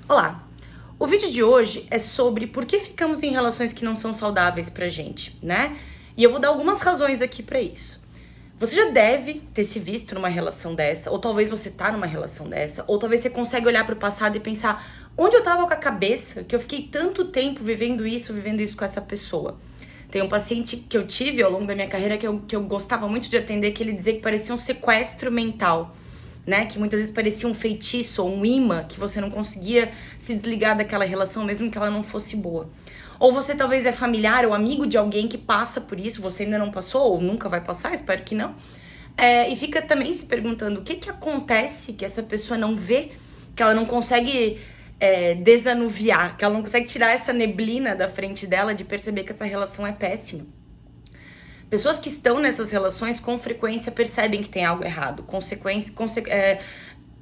Olá! O vídeo de hoje é sobre por que ficamos em relações que não são saudáveis pra gente, né? E eu vou dar algumas razões aqui pra isso. Você já deve ter se visto numa relação dessa, ou talvez você tá numa relação dessa, ou talvez você consegue olhar pro passado e pensar onde eu tava com a cabeça que eu fiquei tanto tempo vivendo isso com essa pessoa. Tem um paciente que eu tive ao longo da minha carreira que eu gostava muito de atender, que ele dizia que parecia um sequestro mental, né? Que muitas vezes parecia um feitiço ou um imã, que você não conseguia se desligar daquela relação, mesmo que ela não fosse boa. Ou você talvez é familiar ou amigo de alguém que passa por isso, você ainda não passou ou nunca vai passar, espero que não. E fica também se perguntando o que acontece que essa pessoa não vê, que ela não consegue desanuviar, que ela não consegue tirar essa neblina da frente dela de perceber que essa relação é péssima. Pessoas que estão nessas relações com frequência percebem que tem algo errado,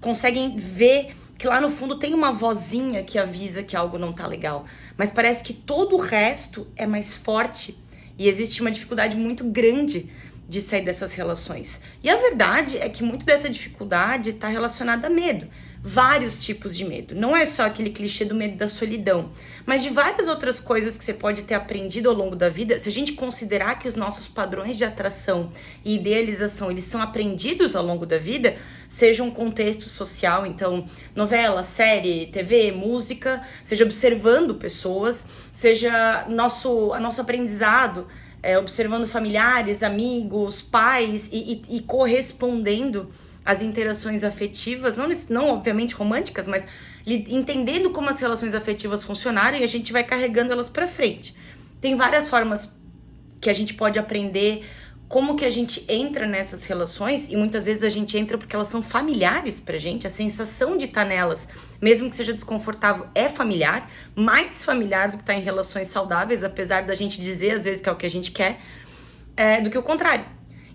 conseguem ver que lá no fundo tem uma vozinha que avisa que algo não tá legal, mas parece que todo o resto é mais forte e existe uma dificuldade muito grande de sair dessas relações. E a verdade é que muito dessa dificuldade está relacionada a medo. Vários tipos de medo. Não é só aquele clichê do medo da solidão, mas de várias outras coisas que você pode ter aprendido ao longo da vida. Se a gente considerar que os nossos padrões de atração e idealização, eles são aprendidos ao longo da vida, seja um contexto social, então novela, série, TV, música, seja observando pessoas, seja nosso aprendizado, observando familiares, amigos, pais e correspondendo às interações afetivas, não obviamente românticas, mas entendendo como as relações afetivas funcionaram e a gente vai carregando elas pra frente. Tem várias formas que a gente pode aprender como que a gente entra nessas relações, e muitas vezes a gente entra porque elas são familiares pra gente, a sensação de estar nelas, mesmo que seja desconfortável, é familiar, mais familiar do que estar em relações saudáveis, apesar da gente dizer às vezes que é o que a gente quer, do que o contrário.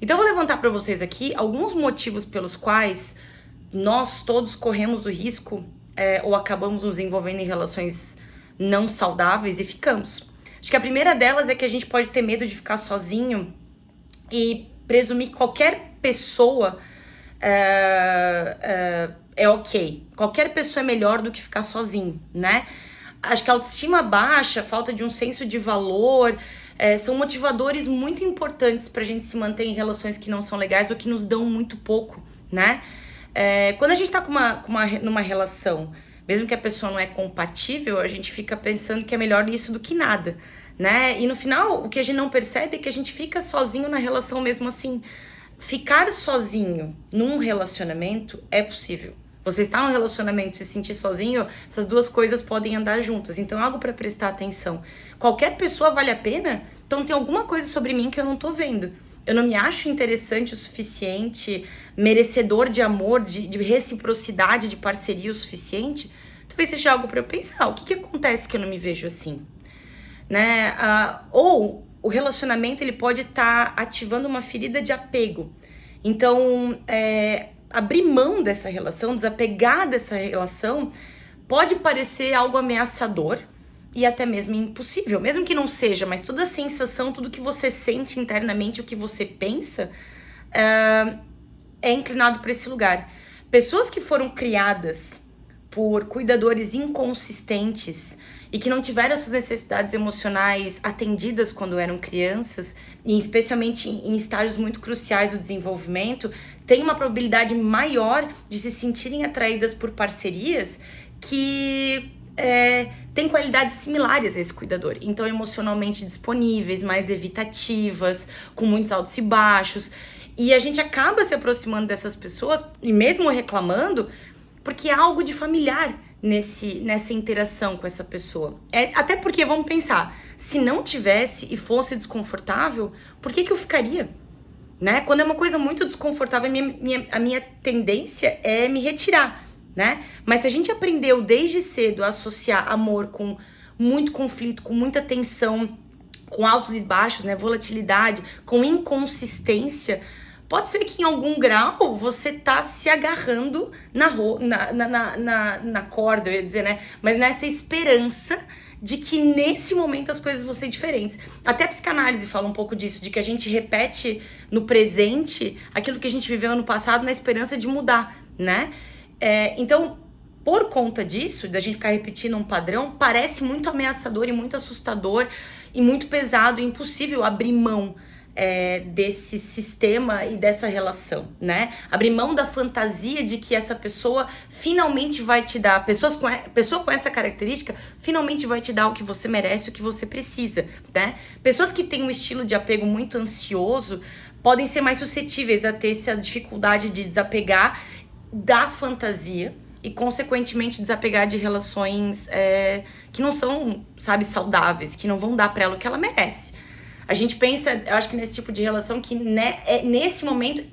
Então eu vou levantar para vocês aqui alguns motivos pelos quais nós todos corremos o risco ou acabamos nos envolvendo em relações não saudáveis e ficamos. Acho que a primeira delas é que a gente pode ter medo de ficar sozinho e presumir que qualquer pessoa é ok. Qualquer pessoa é melhor do que ficar sozinho, né? Acho que a autoestima baixa, a falta de um senso de valor, são motivadores muito importantes pra gente se manter em relações que não são legais ou que nos dão muito pouco, né? Quando a gente tá numa relação, mesmo que a pessoa não é compatível, a gente fica pensando que é melhor isso do que nada, né? E no final, o que a gente não percebe é que a gente fica sozinho na relação mesmo assim. Ficar sozinho num relacionamento é possível. Você está num relacionamento e se sentir sozinho, essas duas coisas podem andar juntas. Então é algo para prestar atenção. Qualquer pessoa vale a pena? Então tem alguma coisa sobre mim que eu não tô vendo. Eu não me acho interessante o suficiente, merecedor de amor, de reciprocidade, de parceria o suficiente? Talvez seja algo para eu pensar. O que acontece que eu não me vejo assim? Né? Ou o relacionamento ele pode estar ativando uma ferida de apego. Então, abrir mão dessa relação, desapegar dessa relação, pode parecer algo ameaçador e até mesmo impossível. Mesmo que não seja, mas toda a sensação, tudo que você sente internamente, o que você pensa, é inclinado para esse lugar. Pessoas que foram criadas por cuidadores inconsistentes e que não tiveram suas necessidades emocionais atendidas quando eram crianças, e especialmente em estágios muito cruciais do desenvolvimento, tem uma probabilidade maior de se sentirem atraídas por parcerias que têm qualidades similares a esse cuidador. Então, emocionalmente disponíveis, mais evitativas, com muitos altos e baixos. E a gente acaba se aproximando dessas pessoas, e mesmo reclamando, porque há algo de familiar nessa interação com essa pessoa. Até porque, vamos pensar, se não tivesse e fosse desconfortável, por que eu ficaria? Né? Quando é uma coisa muito desconfortável, a minha tendência é me retirar, né? Mas se a gente aprendeu desde cedo a associar amor com muito conflito, com muita tensão, com altos e baixos, né? Volatilidade, com inconsistência, pode ser que em algum grau você tá se agarrando na corda, eu ia dizer, né? Mas nessa esperança de que nesse momento as coisas vão ser diferentes. Até a psicanálise fala um pouco disso, de que a gente repete no presente aquilo que a gente viveu no passado na esperança de mudar, né? Então, por conta disso, da gente ficar repetindo um padrão, parece muito ameaçador e muito assustador e muito pesado e impossível abrir mão desse sistema e dessa relação, né? Abrir mão da fantasia de que essa pessoa finalmente vai te dar, pessoa com essa característica finalmente vai te dar o que você merece, o que você precisa, né? Pessoas que têm um estilo de apego muito ansioso podem ser mais suscetíveis a ter essa dificuldade de desapegar da fantasia e, consequentemente, desapegar de relações que não são, sabe, saudáveis, que não vão dar pra ela o que ela merece. A gente pensa, eu acho que nesse tipo de relação que nesse momento,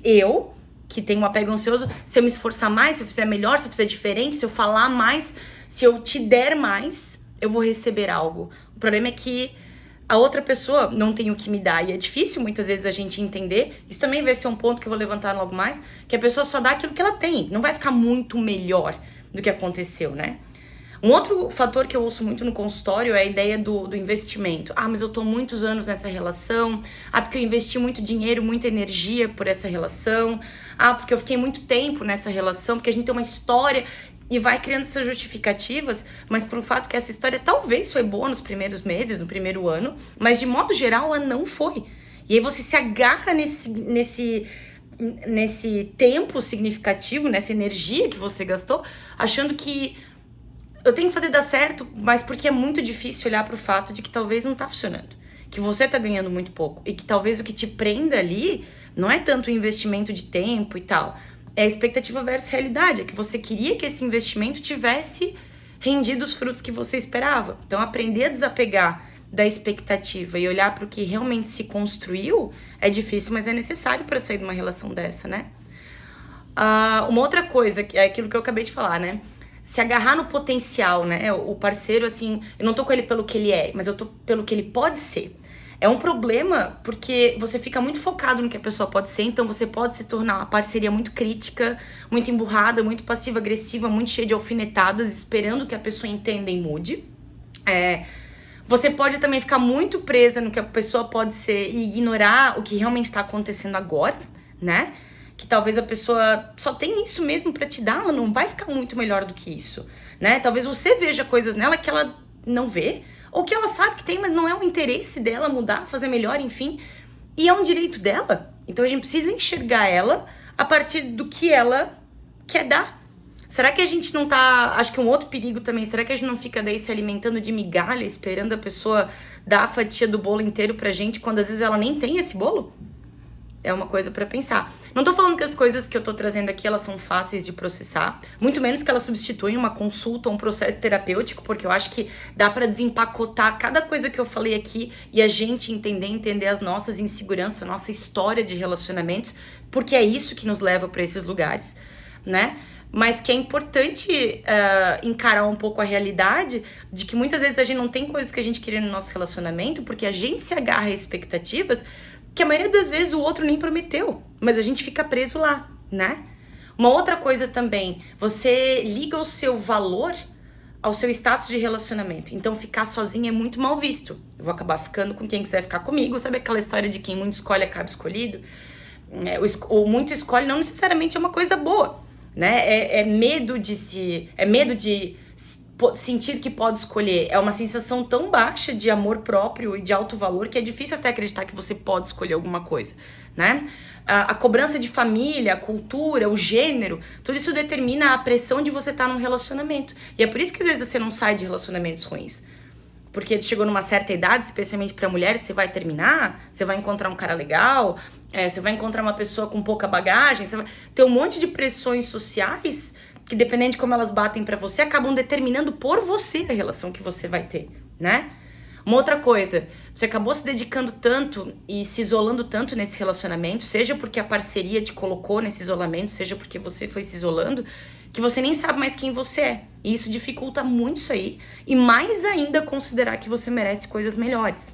que tenho um apego ansioso, se eu me esforçar mais, se eu fizer melhor, se eu fizer diferente, se eu falar mais, se eu te der mais, eu vou receber algo. O problema é que a outra pessoa não tem o que me dar, e é difícil muitas vezes a gente entender. Isso também vai ser um ponto que eu vou levantar logo mais, que a pessoa só dá aquilo que ela tem, não vai ficar muito melhor do que aconteceu, né? Um outro fator que eu ouço muito no consultório é a ideia do investimento. Ah, mas eu tô muitos anos nessa relação. Ah, porque eu investi muito dinheiro, muita energia por essa relação. Ah, porque eu fiquei muito tempo nessa relação, porque a gente tem uma história e vai criando essas justificativas, mas pelo fato que essa história talvez foi boa nos primeiros meses, no primeiro ano, mas de modo geral ela não foi. E aí você se agarra nesse tempo significativo, nessa energia que você gastou, achando que eu tenho que fazer dar certo, mas porque é muito difícil olhar pro fato de que talvez não tá funcionando. Que você tá ganhando muito pouco. E que talvez o que te prenda ali não é tanto o investimento de tempo e tal. É a expectativa versus realidade. É que você queria que esse investimento tivesse rendido os frutos que você esperava. Então, aprender a desapegar da expectativa e olhar pro que realmente se construiu é difícil, mas é necessário para sair de uma relação dessa, né? Uma outra coisa, que é aquilo que eu acabei de falar, né? Se agarrar no potencial, né? O parceiro, assim, eu não tô com ele pelo que ele é, mas eu tô pelo que ele pode ser. É um problema porque você fica muito focado no que a pessoa pode ser, então você pode se tornar uma parceria muito crítica, muito emburrada, muito passiva-agressiva, muito cheia de alfinetadas, esperando que a pessoa entenda e mude. Você pode também ficar muito presa no que a pessoa pode ser e ignorar o que realmente tá acontecendo agora, né? Que talvez a pessoa só tem isso mesmo pra te dar, ela não vai ficar muito melhor do que isso, né? Talvez você veja coisas nela que ela não vê, ou que ela sabe que tem, mas não é o interesse dela mudar, fazer melhor, enfim. E é um direito dela. Então a gente precisa enxergar ela a partir do que ela quer dar. Será que a gente não tá... Acho que um outro perigo também, será que a gente não fica daí se alimentando de migalha, esperando a pessoa dar a fatia do bolo inteiro pra gente, quando às vezes ela nem tem esse bolo? É uma coisa pra pensar. Não tô falando que as coisas que eu tô trazendo aqui, elas são fáceis de processar. Muito menos que elas substituem uma consulta ou um processo terapêutico, porque eu acho que dá pra desempacotar cada coisa que eu falei aqui e a gente entender as nossas inseguranças, a nossa história de relacionamentos, porque é isso que nos leva pra esses lugares, né? Mas que é importante encarar um pouco a realidade de que muitas vezes a gente não tem coisas que a gente queria no nosso relacionamento, porque a gente se agarra a expectativas que a maioria das vezes o outro nem prometeu, mas a gente fica preso lá, né? Uma outra coisa também, você liga o seu valor ao seu status de relacionamento. Então ficar sozinho é muito mal visto. Eu vou acabar ficando com quem quiser ficar comigo. Sabe aquela história de quem muito escolhe acaba escolhido? O muito escolhe não necessariamente é uma coisa boa, né? É medo de sentir que pode escolher. É uma sensação tão baixa de amor próprio e de alto valor que é difícil até acreditar que você pode escolher alguma coisa, né? A cobrança de família, a cultura, o gênero, tudo isso determina a pressão de você estar num relacionamento. E é por isso que às vezes você não sai de relacionamentos ruins. Porque chegou numa certa idade, especialmente pra mulher, você vai terminar, você vai encontrar um cara legal, você vai encontrar uma pessoa com pouca bagagem, você vai ter um monte de pressões sociais que, dependendo de como elas batem pra você, acabam determinando por você a relação que você vai ter, né? Uma outra coisa, você acabou se dedicando tanto e se isolando tanto nesse relacionamento, seja porque a parceria te colocou nesse isolamento, seja porque você foi se isolando, que você nem sabe mais quem você é. E isso dificulta muito isso aí, e mais ainda considerar que você merece coisas melhores.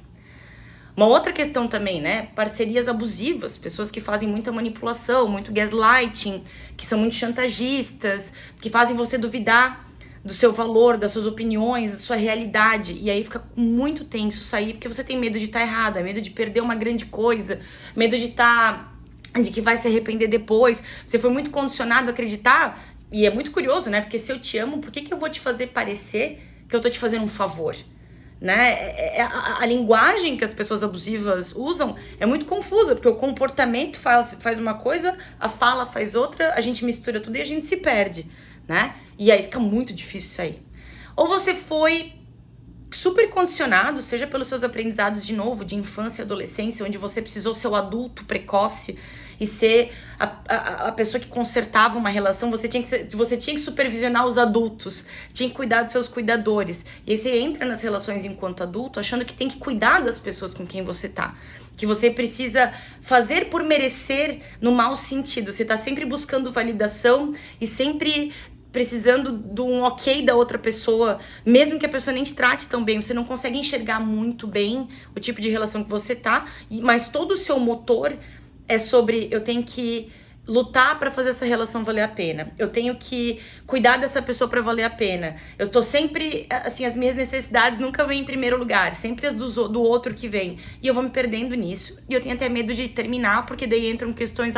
Uma outra questão também, né? Parcerias abusivas, pessoas que fazem muita manipulação, muito gaslighting, que são muito chantagistas, que fazem você duvidar do seu valor, das suas opiniões, da sua realidade. E aí fica muito tenso sair, porque você tem medo de estar errada, medo de perder uma grande coisa, medo de que vai se arrepender depois. Você foi muito condicionado a acreditar E é muito curioso, né? Porque se eu te amo, por que eu vou te fazer parecer que eu tô te fazendo um favor? Né? A linguagem que as pessoas abusivas usam é muito confusa, porque o comportamento faz uma coisa, a fala faz outra, a gente mistura tudo e a gente se perde, né? E aí fica muito difícil isso aí. Ou você foi super condicionado, seja pelos seus aprendizados de novo, de infância e adolescência, onde você precisou ser o adulto precoce e ser a pessoa que consertava uma relação, você tinha que supervisionar os adultos, tinha que cuidar dos seus cuidadores. E aí você entra nas relações enquanto adulto achando que tem que cuidar das pessoas com quem você tá. Que você precisa fazer por merecer no mau sentido. Você tá sempre buscando validação e sempre precisando de um ok da outra pessoa, mesmo que a pessoa nem te trate tão bem, você não consegue enxergar muito bem o tipo de relação que você tá, mas todo o seu motor é sobre eu tenho que lutar pra fazer essa relação valer a pena, eu tenho que cuidar dessa pessoa pra valer a pena, eu tô sempre, assim, as minhas necessidades nunca vêm em primeiro lugar, sempre as do outro que vem, e eu vou me perdendo nisso, e eu tenho até medo de terminar, porque daí entram questões,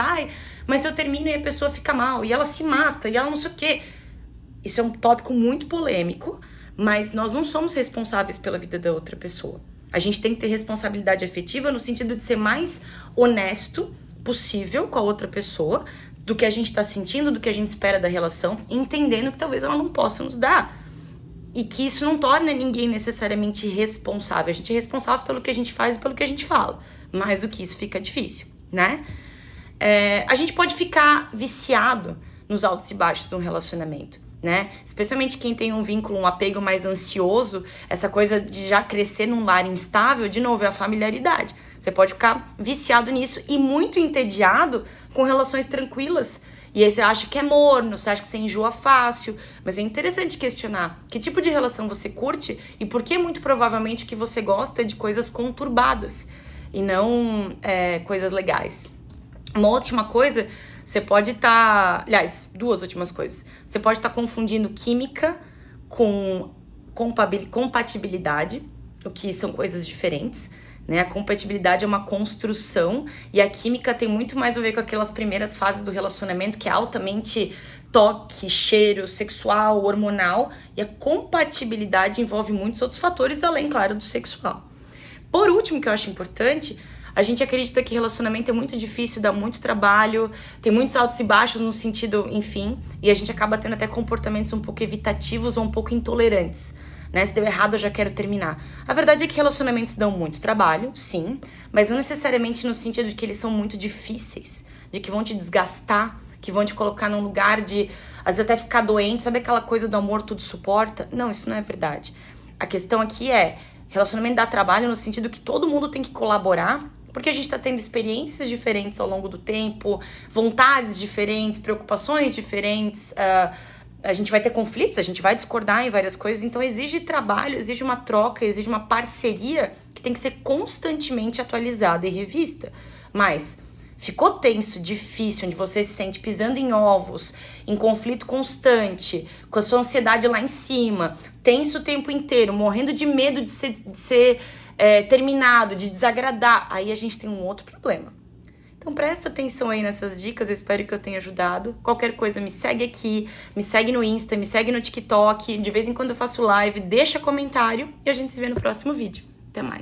mas se eu termino e a pessoa fica mal, e ela se mata, e ela não sei o quê. Isso é um tópico muito polêmico, mas nós não somos responsáveis pela vida da outra pessoa. A gente tem que ter responsabilidade afetiva no sentido de ser mais honesto possível com a outra pessoa, do que a gente tá sentindo, do que a gente espera da relação, entendendo que talvez ela não possa nos dar. E que isso não torna ninguém necessariamente responsável. A gente é responsável pelo que a gente faz e pelo que a gente fala. Mais do que isso fica difícil, né? A gente pode ficar viciado nos altos e baixos de um relacionamento, né? Especialmente quem tem um vínculo, um apego mais ansioso, essa coisa de já crescer num lar instável, de novo, é a familiaridade. Você pode ficar viciado nisso e muito entediado com relações tranquilas. E aí você acha que é morno, você acha que você enjoa fácil. Mas é interessante questionar que tipo de relação você curte e por que muito provavelmente que você gosta de coisas conturbadas e não coisas legais. Uma última coisa, você pode estar... Aliás, duas últimas coisas. Você pode estar confundindo química com compatibilidade, o que são coisas diferentes, né? A compatibilidade é uma construção e a química tem muito mais a ver com aquelas primeiras fases do relacionamento, que é altamente toque, cheiro, sexual, hormonal. E a compatibilidade envolve muitos outros fatores, além, claro, do sexual. Por último, que eu acho importante... A gente acredita que relacionamento é muito difícil, dá muito trabalho, tem muitos altos e baixos no sentido, enfim, e a gente acaba tendo até comportamentos um pouco evitativos ou um pouco intolerantes, né? Se deu errado, eu já quero terminar. A verdade é que relacionamentos dão muito trabalho, sim, mas não necessariamente no sentido de que eles são muito difíceis, de que vão te desgastar, que vão te colocar num lugar de, às vezes até ficar doente, sabe aquela coisa do amor tudo suporta? Não, isso não é verdade. A questão aqui é, relacionamento dá trabalho no sentido que todo mundo tem que colaborar, porque a gente tá tendo experiências diferentes ao longo do tempo, vontades diferentes, preocupações diferentes, a gente vai ter conflitos, a gente vai discordar em várias coisas, então exige trabalho, exige uma troca, exige uma parceria que tem que ser constantemente atualizada e revista. Mas ficou tenso, difícil, onde você se sente pisando em ovos, em conflito constante, com a sua ansiedade lá em cima, tenso o tempo inteiro, morrendo de medo de ser terminado, de desagradar, aí a gente tem um outro problema. Então presta atenção aí nessas dicas, eu espero que eu tenha ajudado. Qualquer coisa, me segue aqui, me segue no Insta, me segue no TikTok, de vez em quando eu faço live, deixa comentário e a gente se vê no próximo vídeo. Até mais!